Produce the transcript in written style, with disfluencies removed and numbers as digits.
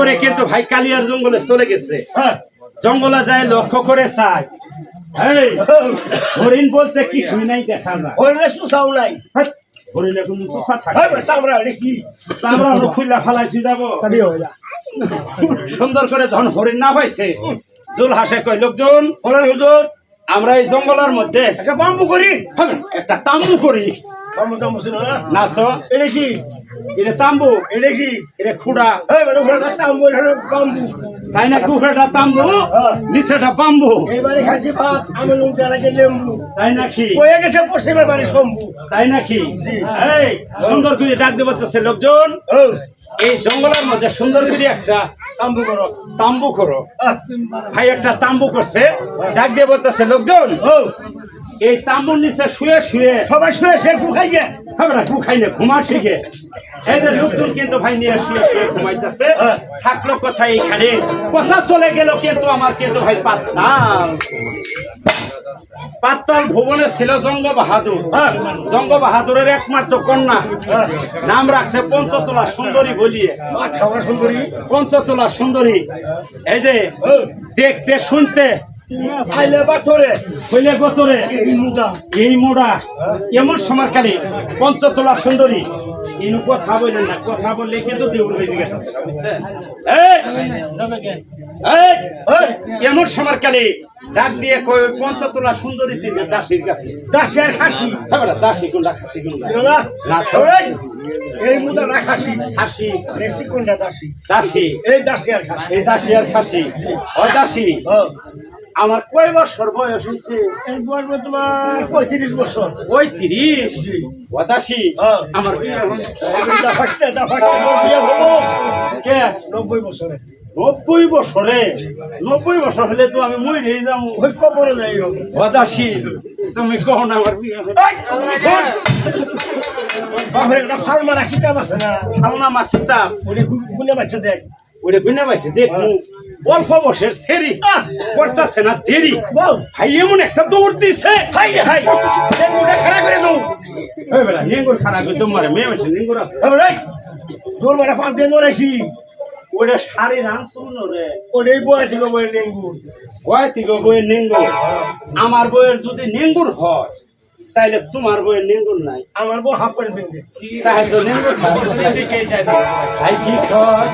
পরে কিন্তু ভাই কালিয়ার জঙ্গলে চলে গেছে। জঙ্গলে যায় লক্ষ্য করে চাই, হরিণ বলতে কিছুই নাই দেখা যায়। হরিণের সুসাও নাই, হরিণের কোনো সুসা থাকে চামড়া কি চামড়া খুললা ফালাইছি যাবো। সুন্দর করে যখন হরিণ না পাইছে জুল হাসে কয়, লোকজন হুজুর আমরা এই জঙ্গলের মধ্যে একটা বাম্বু করি, একটা তাম্বু করি। বাম্বু টাম্বু ছিল না? না তো, এটা কি? এটা তাম্বু, এটা কি? এটা খুঁড়া। তাম্বু, বাম্বু তাই না? কুকুরটা তাম্বু, নিচেটা বাম্বু। এইবারে খাইছি ভাত, আমি উল্টা লাগে লেম্বু। তাই নাকি? কয়ে গেছে পশ্চিমের বাড়ি শম্ভু। তাই নাকি? এই সুন্দর করে ডাক দিয়ে বলতেছে, লোকজন এই জঙ্গলের মধ্যে সুন্দর করে একটা তাম্বু করো, তাম্বু করো। ভাই একটা তাম্বু করছে, ডাক দিয়ে বলতেছে, লোকজন এই তাম্বুর নিচে শুয়ে শুয়ে সবাই শুয়ে সে খাই গে খাই না ঘুমা শিখে। এই যে লোকজন কিন্তু ভাই নিয়ে শুয়ে শুয়ে ঘুমাইতেছে, থাকলো কোথায় এইখানে, কথা চলে গেল কিন্তু আমার কিন্তু ভাই পাতাল ভুবনে ছিল জঙ্গ বাহাদুর। জঙ্গ বাহাদুরের একমাত্র কন্যা, নাম রাখছে পঞ্চতলা সুন্দরী বলিয়ে। পঞ্চতলা সুন্দরী, এই যে দেখতে শুনতে এই মোড়া এমন সময়কালে পঞ্চতলা সুন্দরী ইনু কথা বললেন না, কথা বললে কিন্তু দেউল হয়ে গেছে। এমন সময়কালে ডাক দিয়ে কই, পঞ্চতলা সুন্দরী তিনি দাসীর কাছে। দাসী আর খাসি? দাসী কোনটা খাসি কোনটা? এই মুদা না খাসি, খাসি রেসি কোনটা? দাসী। দাসী, এই দাসী আর খাসি, এই দাসী আর খাসি। ও দাসী, আমার কয় বছর বয়স হয়েছে? এর বয়স তোমার 35 বছর। 35? ও দাসী, আমার বিয়ে হয়েছে 90 বছরে। 90 বছরে? 90 বছর হলে তো আমি মরে যাবো। ওই কবরে নাই। ও দাসী, তুমি কहो না আমার বিয়ে হয়েছে। একটা ফার্মারা কিতাব আছে না, ফালনা মা কিতাব, ওরে গুনে বাচ্চা দেখ, ওরে গুনে পাইছে দেখু। অল্প বয়সের সেরি করতেছে না দেরি, ভাই এমন একটা দৌড় দিছে। হাই হাই নেঙ্গুটা খাড়া করে দাও। এই বেটা নেঙ্গুর খারাপ করে তোমার মেয়ে আছে, নেঙ্গুর আছে। এই দৌড় মারা 5 দিন ধরে কি ওটা সারি রান শুনো রে, ওটাই বয় ছিল বয় নেঙ্গুর। বয় থেকে বইয়ের নেঙ্গুর। আমার বইয়ের যদি নেঙ্গুর হয় তাইলে তোমার বইয়ের নেঙ্গুর নাই। আমার বউ হাফ প্যান্ট পিনতে, তাহলে তো নেঙ্গুর ভাই কি কর